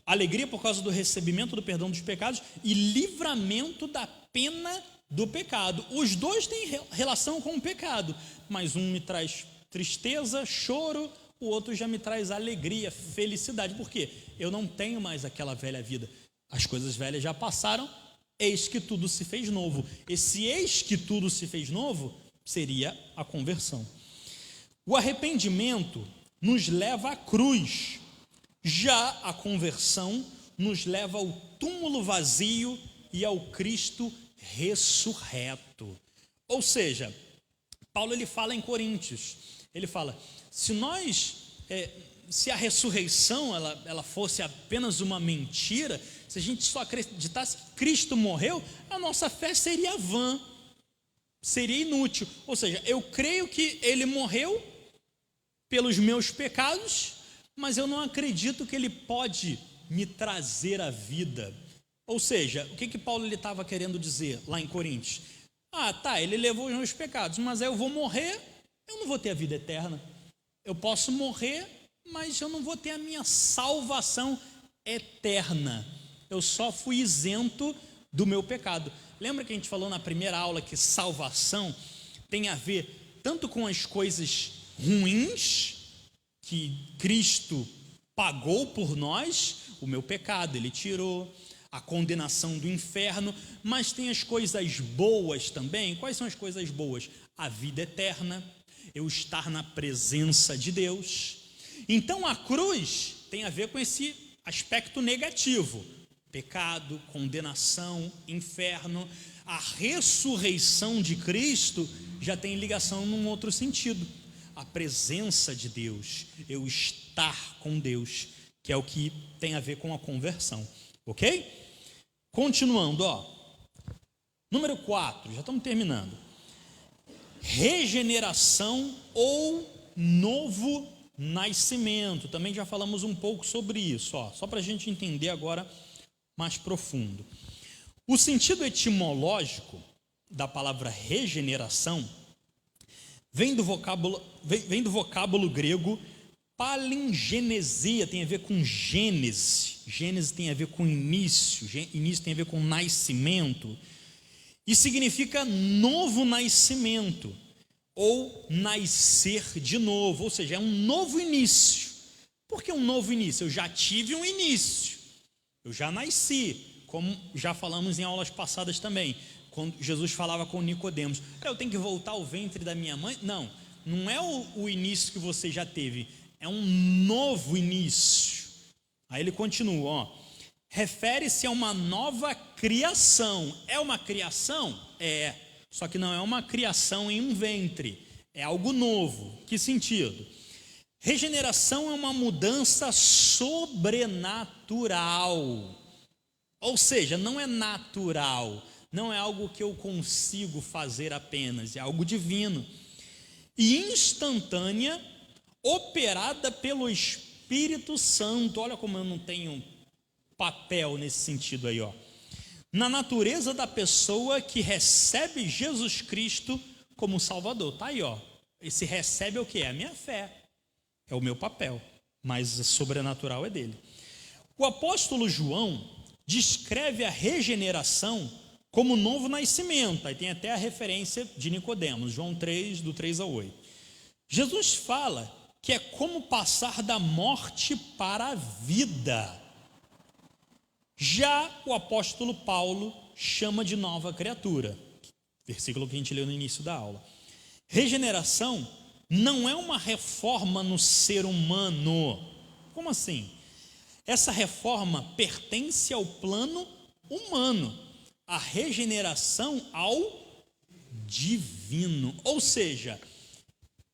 alegria por causa do recebimento do perdão dos pecados e livramento da pena do pecado. Os dois têm relação com o pecado, mas um me traz tristeza, choro, o outro já me traz alegria, felicidade. Por quê? Eu não tenho mais aquela velha vida. As coisas velhas já passaram, eis que tudo se fez novo. Esse eis que tudo se fez novo seria a conversão. O arrependimento nos leva à cruz, já a conversão nos leva ao túmulo vazio e ao Cristo ressurreto. Ou seja, Paulo ele fala em Coríntios, ele fala, se a ressurreição ela fosse apenas uma mentira, se a gente só acreditasse que Cristo morreu, a nossa fé seria vã, seria inútil. Ou seja, eu creio que ele morreu pelos meus pecados, mas eu não acredito que ele pode me trazer a vida. Ou seja, o que Paulo estava querendo dizer lá em Coríntios? Ele levou os meus pecados, mas aí eu vou morrer, eu não vou ter a vida eterna. Eu posso morrer, mas eu não vou ter a minha salvação eterna. Eu só fui isento do meu pecado. Lembra que a gente falou na primeira aula que salvação tem a ver tanto com as coisas ruins que Cristo pagou por nós, o meu pecado ele tirou, a condenação do inferno, mas tem as coisas boas também. Quais são as coisas boas? A vida eterna, eu estar na presença de Deus. Então a cruz tem a ver com esse aspecto negativo, pecado, condenação, inferno. A ressurreição de Cristo já tem ligação num outro sentido, a presença de Deus, eu estar com Deus, que é o que tem a ver com a conversão, ok? Continuando, número 4, já estamos terminando. Regeneração ou novo nascimento, também já falamos um pouco sobre isso, só para a gente entender agora mais profundo. O sentido etimológico da palavra regeneração vem do vocábulo grego palingenesia, tem a ver com gênese. Gênese tem a ver com início, início tem a ver com nascimento, e significa novo nascimento, ou nascer de novo, ou seja, é um novo início. Por que um novo início? Eu já tive um início, eu já nasci, como já falamos em aulas passadas também, quando Jesus falava com Nicodemos, eu tenho que voltar ao ventre da minha mãe? Não é o início que você já teve, é um novo início. Aí ele continua, refere-se a uma nova criação. É uma criação? É, só que não é uma criação em um ventre, é algo novo. Que sentido? Regeneração é uma mudança sobrenatural. Ou seja, não é natural, não é algo que eu consigo fazer apenas, é algo divino. E instantânea, operada pelo Espírito Santo. Olha como eu não tenho papel nesse sentido aí, ó. Na natureza da pessoa que recebe Jesus Cristo como Salvador. Tá aí, ó. Esse recebe é o que? É a minha fé. É o meu papel. Mas sobrenatural é dele. O apóstolo João descreve a regeneração como novo nascimento. Aí tem até a referência de Nicodemos, João 3, do 3 ao 8. Jesus fala que é como passar da morte para a vida. Já o apóstolo Paulo chama de nova criatura, versículo que a gente leu no início da aula. Regeneração não é uma reforma no ser humano. Como assim? Essa reforma pertence ao plano humano, a regeneração ao divino. Ou seja,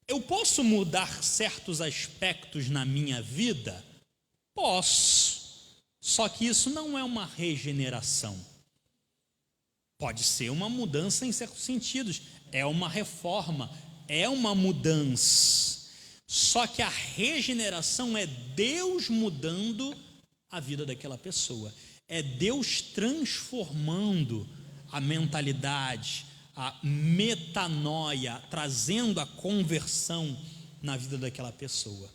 eu posso mudar certos aspectos na minha vida? Posso. Só que isso não é uma regeneração. Pode ser uma mudança em certos sentidos. É uma reforma, é uma mudança. Só que a regeneração é Deus mudando a vida daquela pessoa. É Deus transformando a mentalidade, a metanoia, trazendo a conversão na vida daquela pessoa.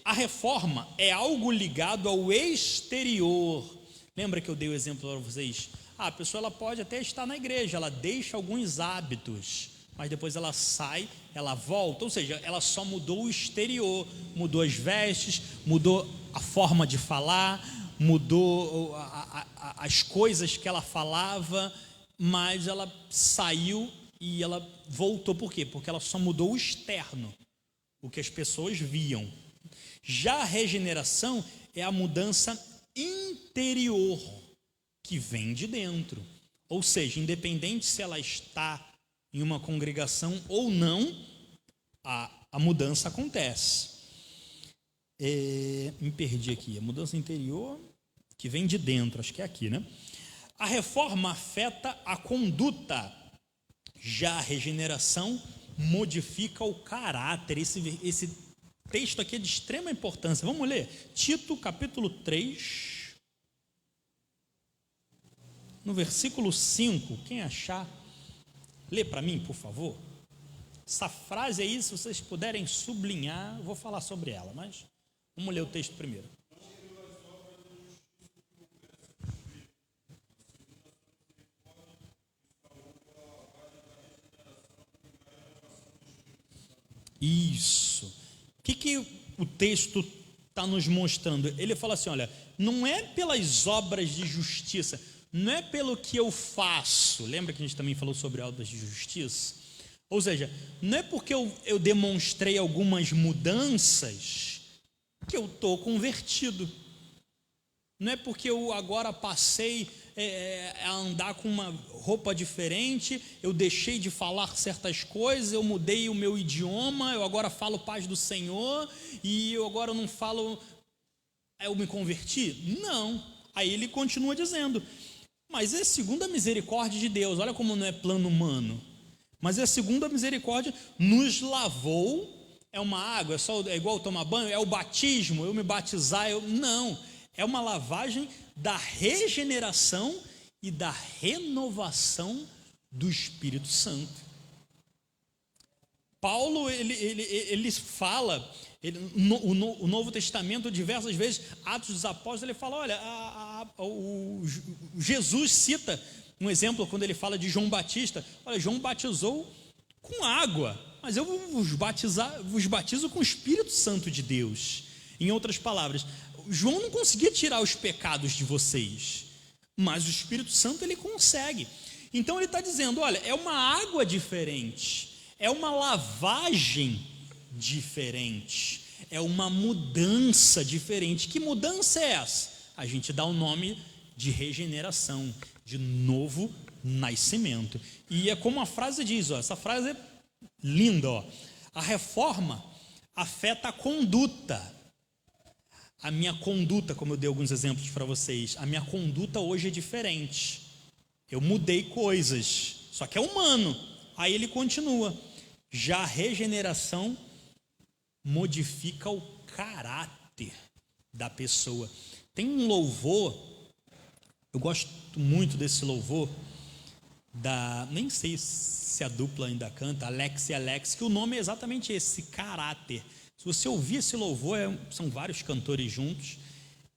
A reforma é algo ligado ao exterior. Lembra que eu dei o exemplo para vocês? A pessoa ela pode até estar na igreja, ela deixa alguns hábitos, mas depois ela sai, ela volta, ou seja, ela só mudou o exterior, mudou as vestes, mudou a forma de falar, mudou as coisas que ela falava, mas ela saiu e ela voltou. Por quê? Porque ela só mudou o externo, o que as pessoas viam. Já a regeneração é a mudança interior, que vem de dentro. Ou seja, independente se ela está em uma congregação ou não, a mudança acontece. Me perdi aqui. A mudança interior que vem de dentro, acho que é aqui, né? A reforma afeta a conduta. Já a regeneração modifica o caráter. Esse texto aqui é de extrema importância. Vamos ler? Tito, capítulo 3, no versículo 5. Quem achar, lê para mim, por favor. Essa frase aí, se vocês puderem sublinhar, eu vou falar sobre ela, mas vamos ler o texto primeiro. Isso. O que o texto está nos mostrando? Ele fala assim, olha, não é pelas obras de justiça, não é pelo que eu faço. Lembra que a gente também falou sobre obras de justiça? Ou seja, não é porque eu demonstrei algumas mudanças que eu estou convertido. Não é porque eu agora passei a andar com uma roupa diferente, eu deixei de falar certas coisas, eu mudei o meu idioma, eu agora falo paz do Senhor, e eu agora não falo, eu me converti? Não. Aí ele continua dizendo, mas é segundo a misericórdia de Deus. Olha como não é plano humano. Mas é segundo a misericórdia, nos lavou. É uma água, é igual tomar banho, é o batismo, eu me batizar, não. É uma lavagem da regeneração e da renovação do Espírito Santo. Paulo, ele fala, o Novo Testamento, diversas vezes, Atos dos Apóstolos, ele fala, olha, o Jesus cita um exemplo quando ele fala de João Batista. Olha, João batizou com água, mas eu vos batizo com o Espírito Santo de Deus. Em outras palavras, João não conseguia tirar os pecados de vocês, mas o Espírito Santo ele consegue. Então ele está dizendo, olha, é uma água diferente, é uma lavagem diferente, é uma mudança diferente. Que mudança é essa? A gente dá o nome de regeneração, de novo nascimento. E é como a frase diz, ó, essa frase é linda, ó. A reforma afeta a conduta. a minha conduta, como eu dei alguns exemplos para vocês, a minha conduta hoje é diferente. Eu mudei coisas, só que é humano. Aí ele continua. Já a regeneração modifica o caráter da pessoa. Tem um louvor, eu gosto muito desse louvor, nem sei se a dupla ainda canta, Alex e Alex, que o nome é exatamente esse, caráter. Se você ouvir esse louvor, são vários cantores juntos,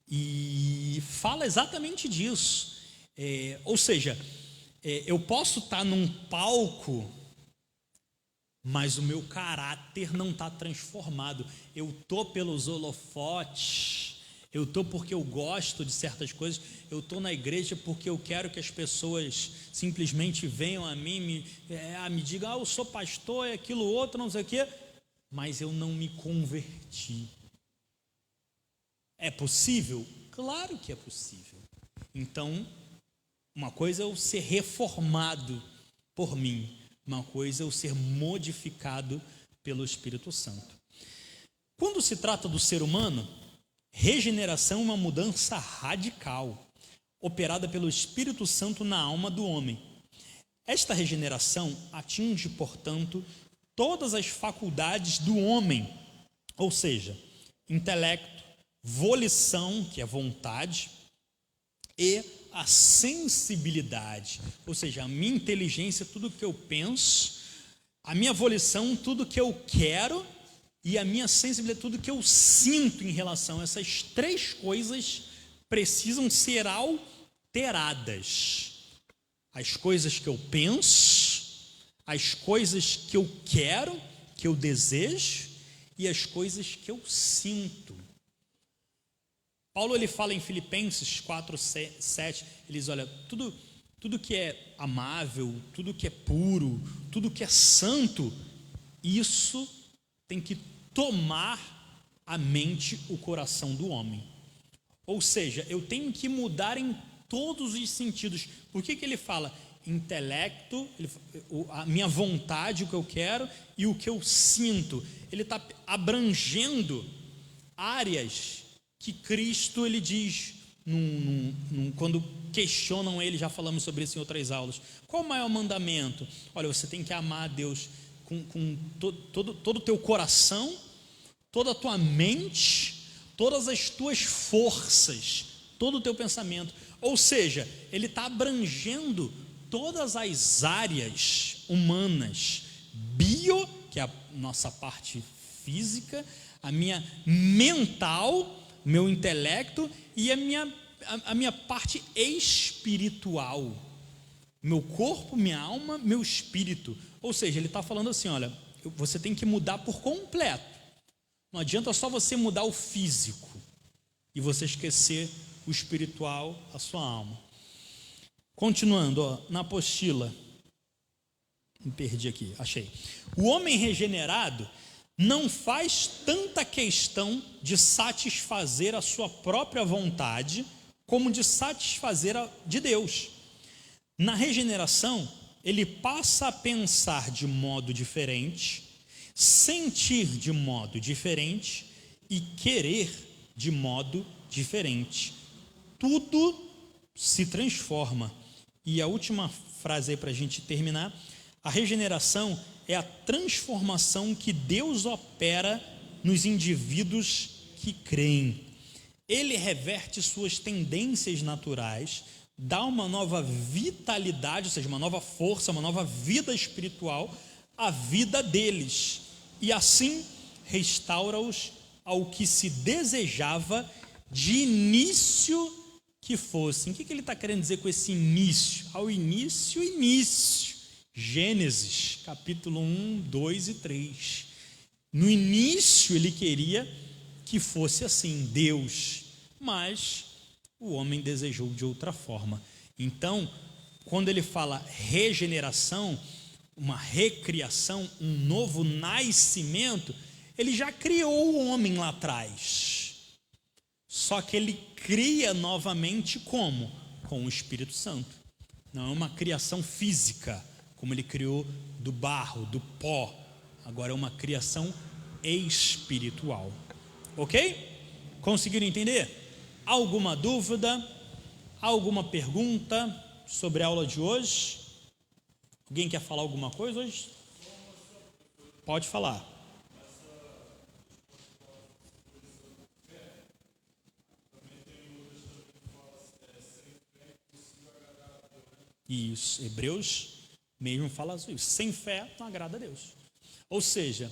e fala exatamente disso. Ou seja, eu posso estar num palco, mas o meu caráter não está transformado. Eu estou pelos holofotes, eu estou porque eu gosto de certas coisas, eu estou na igreja porque eu quero que as pessoas simplesmente venham a mim, me digam, eu sou pastor, aquilo outro, não sei o quê, mas eu não me converti. É possível? Claro que é possível. Então, uma coisa é eu ser reformado por mim, uma coisa é eu ser modificado pelo Espírito Santo. Quando se trata do ser humano, regeneração é uma mudança radical, operada pelo Espírito Santo na alma do homem. Esta regeneração atinge, portanto, todas as faculdades do homem, ou seja, intelecto, volição, que é vontade, e a sensibilidade, ou seja, a minha inteligência, tudo que eu penso, a minha volição, tudo que eu quero, e a minha sensibilidade, tudo que eu sinto em relação a essas três coisas precisam ser alteradas. As coisas que eu penso, as coisas que eu quero, que eu desejo, e as coisas que eu sinto. Paulo ele fala em Filipenses 4:7, ele diz, olha, tudo que é amável, tudo que é puro, tudo que é santo, isso tem que tomar a mente, o coração do homem. Ou seja, eu tenho que mudar em todos os sentidos. Por que ele fala? Intelecto, a minha vontade, o que eu quero e o que eu sinto. Ele está abrangendo áreas que Cristo ele diz, quando questionam ele, já falamos sobre isso em outras aulas. Qual o maior mandamento? Olha, você tem que amar a Deus com todo o teu coração, toda a tua mente, todas as tuas forças, todo o teu pensamento. Ou seja, ele está abrangendo todas as áreas humanas, que é a nossa parte física, a minha mental, meu intelecto e a minha parte espiritual, meu corpo, minha alma, meu espírito. Ou seja, ele está falando assim, olha, você tem que mudar por completo. Não adianta só você mudar o físico e você esquecer o espiritual, a sua alma. Continuando, na apostila, me perdi aqui, achei. O homem regenerado não faz tanta questão de satisfazer a sua própria vontade como de satisfazer a de Deus. Na regeneração, ele passa a pensar de modo diferente, sentir de modo diferente e querer de modo diferente. Tudo se transforma. E a última frase aí para a gente terminar: a regeneração é a transformação que Deus opera nos indivíduos que creem. Ele reverte suas tendências naturais, dá uma nova vitalidade, ou seja, uma nova força, uma nova vida espiritual à vida deles. E assim restaura-os ao que se desejava de início que fossem. O que ele está querendo dizer com esse início? Ao início. Gênesis, capítulo 1, 2 e 3. No início ele queria que fosse assim, Deus, mas o homem desejou de outra forma. Então, quando ele fala regeneração, uma recriação, um novo nascimento, ele já criou o homem lá atrás. Só que ele cria novamente como? Com o Espírito Santo. Não é uma criação física, como ele criou do barro, do pó. Agora é uma criação espiritual. Ok? Conseguiram entender? Alguma dúvida? Alguma pergunta sobre a aula de hoje? Alguém quer falar alguma coisa hoje? Pode falar. Isso, Hebreus mesmo fala isso. Sem fé não agrada a Deus. Ou seja,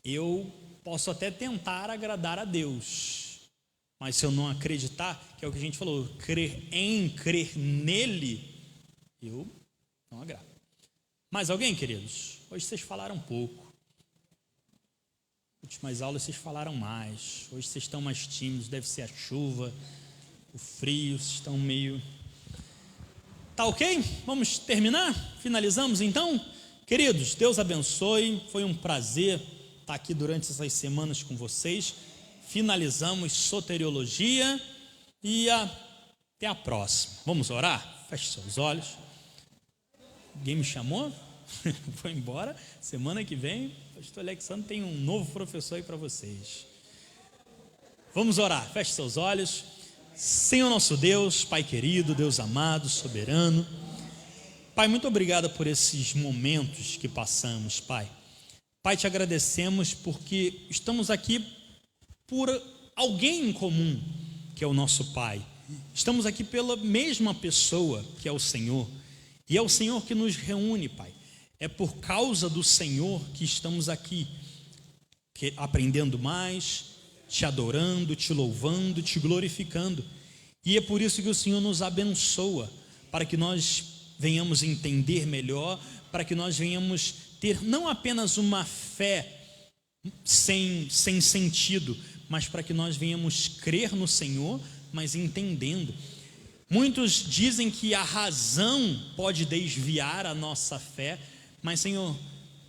eu posso até tentar agradar a Deus, mas se eu não acreditar, que é o que a gente falou, crer nele, eu não agrado. Mais alguém, queridos? Hoje vocês falaram pouco. Últimas aulas vocês falaram mais. Hoje vocês estão mais tímidos, deve ser a chuva, o frio, vocês estão meio... Tá ok? Vamos terminar? Finalizamos então? Queridos, Deus abençoe. Foi um prazer estar aqui durante essas semanas com vocês. Finalizamos soteriologia e até a próxima. Vamos orar? Feche seus olhos. Alguém me chamou? Foi embora. Semana que vem, o pastor Alexandre tem um novo professor aí para vocês. Vamos orar. Feche seus olhos. Senhor nosso Deus, Pai querido, Deus amado, soberano, Pai, muito obrigado por esses momentos que passamos, Pai. Pai, te agradecemos porque estamos aqui por alguém em comum, que é o nosso Pai. Estamos aqui pela mesma pessoa, que é o Senhor, e é o Senhor que nos reúne, Pai. É por causa do Senhor que estamos aqui, aprendendo mais, te adorando, te louvando, te glorificando. E é por isso que o Senhor nos abençoa, para que nós venhamos entender melhor, para que nós venhamos ter não apenas uma fé sem sentido, mas para que nós venhamos crer no Senhor, mas entendendo. Muitos dizem que a razão pode desviar a nossa fé, mas, Senhor,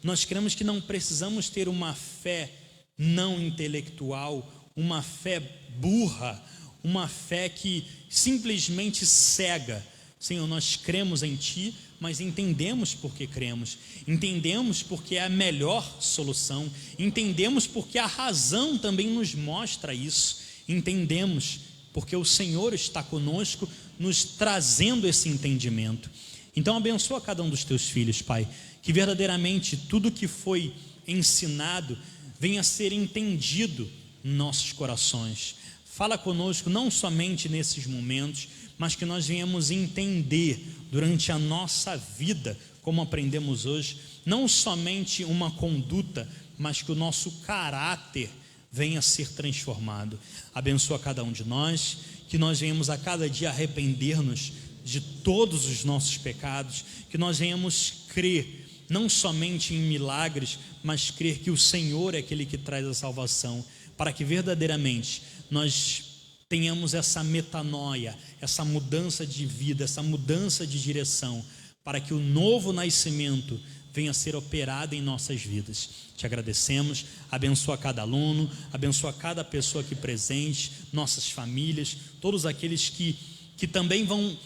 nós cremos que não precisamos ter uma fé não intelectual, uma fé burra, uma fé que simplesmente cega. Senhor, nós cremos em Ti, mas entendemos porque cremos, entendemos porque é a melhor solução, entendemos porque a razão também nos mostra isso, entendemos porque o Senhor está conosco, nos trazendo esse entendimento. Então abençoa cada um dos Teus filhos, Pai, que verdadeiramente tudo que foi ensinado venha a ser entendido em nossos corações. Fala conosco não somente nesses momentos, mas que nós venhamos entender durante a nossa vida, como aprendemos hoje, não somente uma conduta, mas que o nosso caráter venha a ser transformado. Abençoa cada um de nós, que nós venhamos a cada dia arrepender-nos de todos os nossos pecados, que nós venhamos crer não somente em milagres, mas crer que o Senhor é aquele que traz a salvação, para que verdadeiramente nós tenhamos essa metanoia, essa mudança de vida, essa mudança de direção, para que o novo nascimento venha a ser operado em nossas vidas. Te agradecemos, abençoa cada aluno, abençoa cada pessoa aqui presente, nossas famílias, todos aqueles que também vão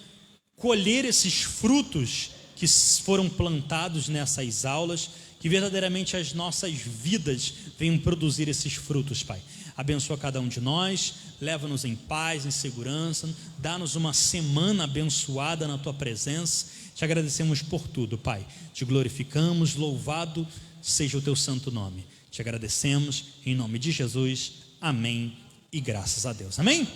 colher esses frutos que foram plantados nessas aulas, que verdadeiramente as nossas vidas venham produzir esses frutos, Pai. Abençoa cada um de nós, leva-nos em paz, em segurança, dá-nos uma semana abençoada na Tua presença. Te agradecemos por tudo, Pai. Te glorificamos, louvado seja o Teu santo nome. Te agradecemos em nome de Jesus. Amém e graças a Deus. Amém?